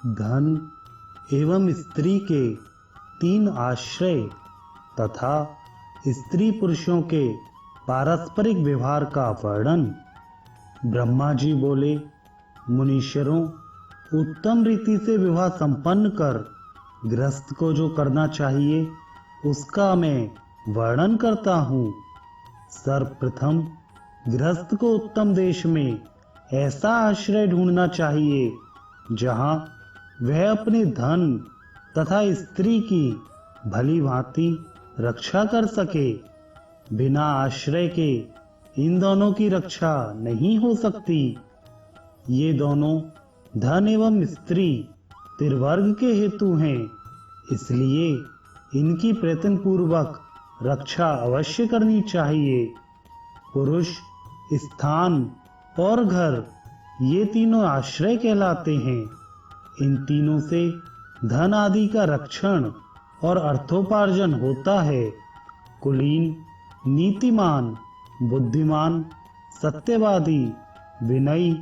धन एवं स्त्री के 3 आश्रय तथा स्त्री पुरुषों के पारस्परिक व्यवहार का वर्णन। ब्रह्मा जी बोले, मुनीश्वरों, उत्तम रीति से विवाह संपन्न कर गृहस्थ को जो करना चाहिए उसका मैं वर्णन करता हूँ। सर्वप्रथम गृहस्थ को उत्तम देश में ऐसा आश्रय ढूंढना चाहिए जहाँ वह अपने धन तथा स्त्री की भली भांति रक्षा कर सके। बिना आश्रय के इन दोनों की रक्षा नहीं हो सकती। ये दोनों धन एवं स्त्री त्रिवर्ग के हेतु हैं, इसलिए इनकी प्रयत्न पूर्वक रक्षा अवश्य करनी चाहिए। पुरुष, स्थान और घर ये तीनों आश्रय कहलाते हैं। इन तीनों से धन आदि का रक्षण और अर्थोपार्जन होता है। कुलीन, नीतिमान, बुद्धिमान, सत्यवादी, विनयी,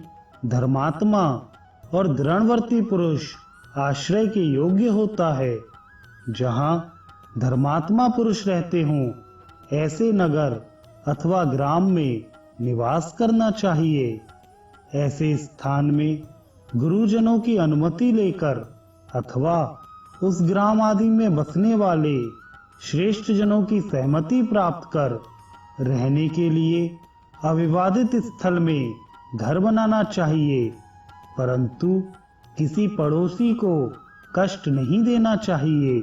धर्मात्मा और दृढ़वर्ती पुरुष आश्रय के योग्य होता है। जहाँ धर्मात्मा पुरुष रहते हों ऐसे नगर अथवा ग्राम में निवास करना चाहिए। ऐसे स्थान में गुरुजनों की अनुमति लेकर अथवा उस ग्राम आदि में बसने वाले श्रेष्ठ जनों की सहमति प्राप्त कर रहने के लिए अविवादित स्थल में घर बनाना चाहिए, परंतु किसी पड़ोसी को कष्ट नहीं देना चाहिए।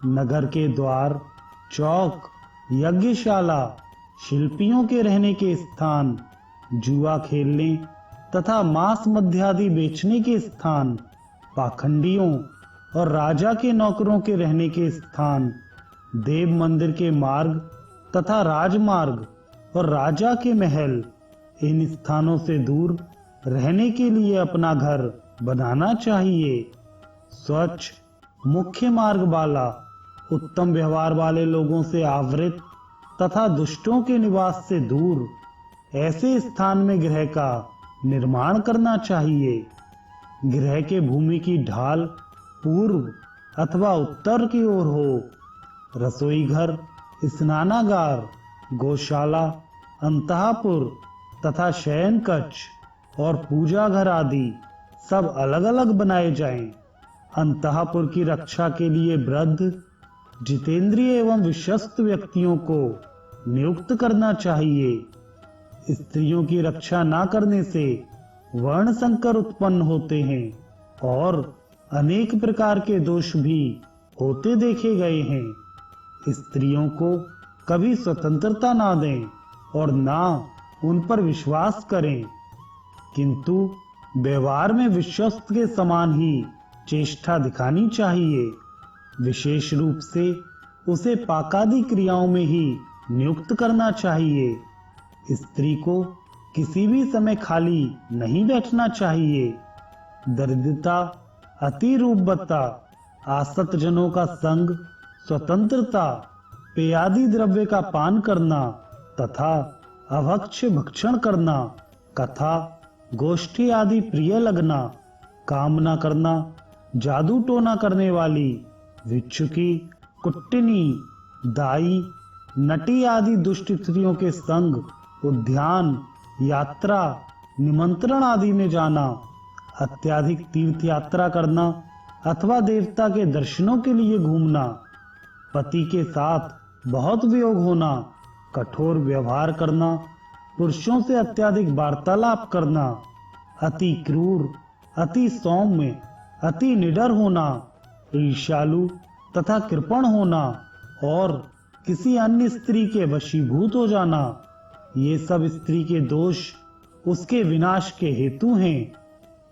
नगर के द्वार, चौक, यज्ञशाला, शिल्पियों के रहने के स्थान, जुआ खेलने तथा मांस मद्यादि बेचने के स्थान, पाखंडियों और राजा के नौकरों के रहने के स्थान, देव मंदिर के मार्ग तथा राजमार्ग और राजा के महल, इन स्थानों से दूर रहने के लिए अपना घर बनाना चाहिए। स्वच्छ, मुख्य मार्ग वाला, उत्तम व्यवहार वाले लोगों से आवृत तथा दुष्टों के निवास से दूर ऐसे स्थान में गृह का निर्माण करना चाहिए। गृह के भूमि की ढाल पूर्व अथवा उत्तर की ओर हो। रसोई घर, स्नानागार, गौशाला, अंतःपुर तथा शयन कक्ष और पूजा घर आदि सब अलग अलग बनाए जाएं। अंतःपुर की रक्षा के लिए वृद्ध, जितेंद्रिय एवं विश्वस्त व्यक्तियों को नियुक्त करना चाहिए। स्त्रियों की रक्षा न करने से वर्ण संकर उत्पन्न होते हैं और अनेक प्रकार के दोष भी होते देखे गए हैं। स्त्रियों को कभी स्वतंत्रता ना दें और ना उन पर विश्वास करें, किंतु व्यवहार में विश्वस्त के समान ही चेष्टा दिखानी चाहिए। विशेष रूप से उसे पाकादि क्रियाओं में ही नियुक्त करना चाहिए। स्त्री को किसी भी समय खाली नहीं बैठना चाहिए। दरिद्रता, अति रूपवत्ता, आसक्त जनों का संग, स्वतंत्रता, पेयादि द्रव्य का पान करना तथा अभक्ष्य भक्षण करना, कथा गोष्ठी आदि प्रिय लगना, कामना करना, जादू टोना करने वाली, भिक्षुकी, कुट्टिनी, दाई, नटी आदि दुष्ट स्त्रियों के संग, उद्यान, यात्रा, निमंत्रण आदि में जाना, अत्याधिक तीर्थ यात्रा करना अथवा देवता के दर्शनों के लिए घूमना, पति के साथ बहुत वियोग होना, कठोर व्यवहार करना, पुरुषों से अत्याधिक वार्तालाप करना, अति क्रूर, अति सौम्य, अति निडर होना, ईर्ष्यालु तथा कृपण होना और किसी अन्य स्त्री के वशीभूत हो जाना, ये सब स्त्री के दोष उसके विनाश के हेतु हैं।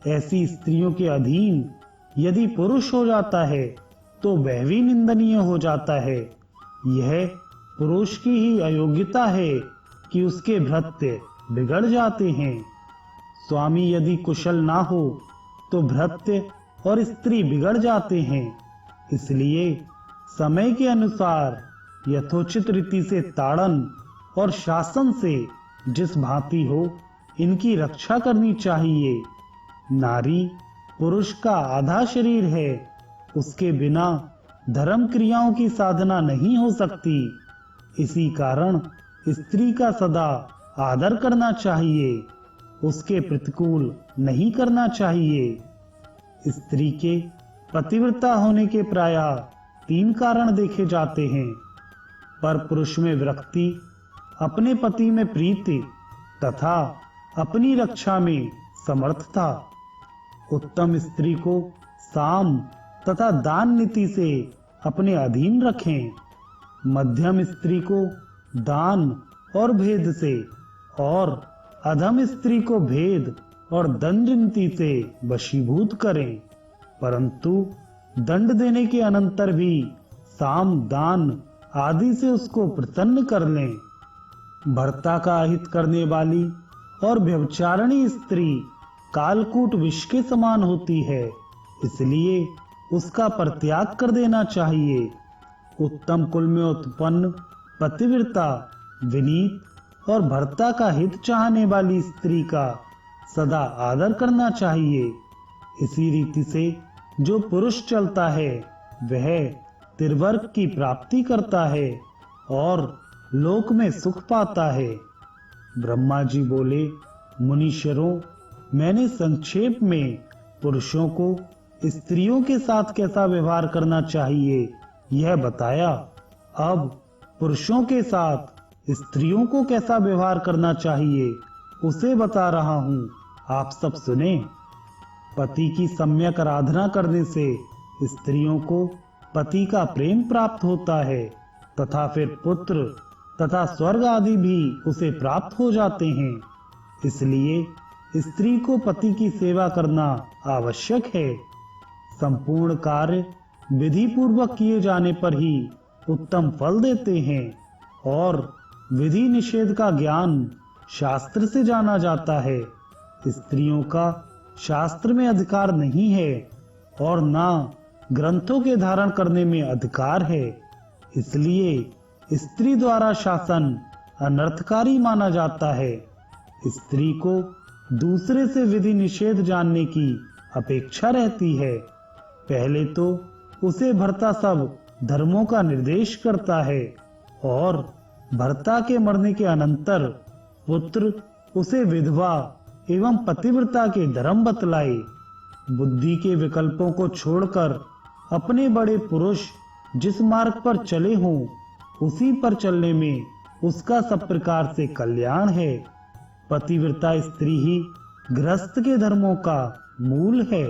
ऐसी स्त्रियों के अधीन यदि पुरुष हो जाता है तो वह भी निंदनीय हो जाता है। यह पुरुष की ही अयोग्यता है कि उसके भृत्य बिगड़ जाते हैं। स्वामी यदि कुशल ना हो तो भृत्य और स्त्री बिगड़ जाते हैं। इसलिए समय के अनुसार यथोचित रीति से ताड़न और शासन से जिस भांति हो इनकी रक्षा करनी चाहिए। नारी पुरुष का आधा शरीर है, उसके बिना धर्म क्रियाओं की साधना नहीं हो सकती। इसी कारण स्त्री का सदा आदर करना चाहिए, उसके प्रतिकूल नहीं करना चाहिए। स्त्री के पतिव्रता होने के प्रायः 3 कारण देखे जाते हैं। पर पुरुष में विरक्ति, अपने पति में प्रीति तथा अपनी रक्षा में समर्थ था। उत्तम स्त्री को साम तथा दान नीति से अपने अधीन रखें। मध्यम स्त्री को दान और भेद से और अधम स्त्री को भेद और दंड नीति से वशीभूत करें, परंतु दंड देने के अनंतर भी साम दान आदि से उसको प्रसन्न कर लें। भर्ता का अहित करने वाली और व्यभिचारिणी स्त्री कालकूट विष के समान होती है, इसलिए उसका परित्याग कर देना चाहिए। उत्तम कुल में उत्पन्न पतिव्रता, विनीत और भर्ता का हित चाहने वाली स्त्री का सदा आदर करना चाहिए। इसी रीति से जो पुरुष चलता है वह त्रिवर्ग की प्राप्ति करता है और लोक में सुख पाता है। ब्रह्मा जी बोले, मुनीश्वरों, मैंने संक्षेप में पुरुषों को स्त्रियों के साथ कैसा व्यवहार करना चाहिए यह बताया। अब पुरुषों के साथ स्त्रियों को कैसा व्यवहार करना चाहिए उसे बता रहा हूँ, आप सब सुने। पति की सम्यक आराधना करने से स्त्रियों को पति का प्रेम प्राप्त होता है तथा फिर पुत्र तथा स्वर्ग आदि भी उसे प्राप्त हो जाते हैं। इसलिए स्त्री को पति की सेवा करना आवश्यक है। संपूर्ण कार्य विधि पूर्वक किए जाने पर ही उत्तम फल देते हैं और विधि निषेध का ज्ञान शास्त्र से जाना जाता है। स्त्रियों का शास्त्र में अधिकार नहीं है और ना ग्रंथों के धारण करने में अधिकार है, इसलिए स्त्री द्वारा शासन अनर्थकारी माना जाता है। स्त्री को दूसरे से विधि निषेध जानने की अपेक्षा रहती है। पहले तो उसे भर्ता सब धर्मों का निर्देश करता है और भर्ता के मरने के अनंतर पुत्र उसे विधवा एवं पतिव्रता के धर्म बतलाए। बुद्धि के विकल्पों को छोड़कर अपने बड़े पुरुष जिस मार्ग पर चले हों उसी पर चलने में उसका सब प्रकार से कल्याण है। पतिव्रता स्त्री ही गृहस्थ के धर्मों का मूल है।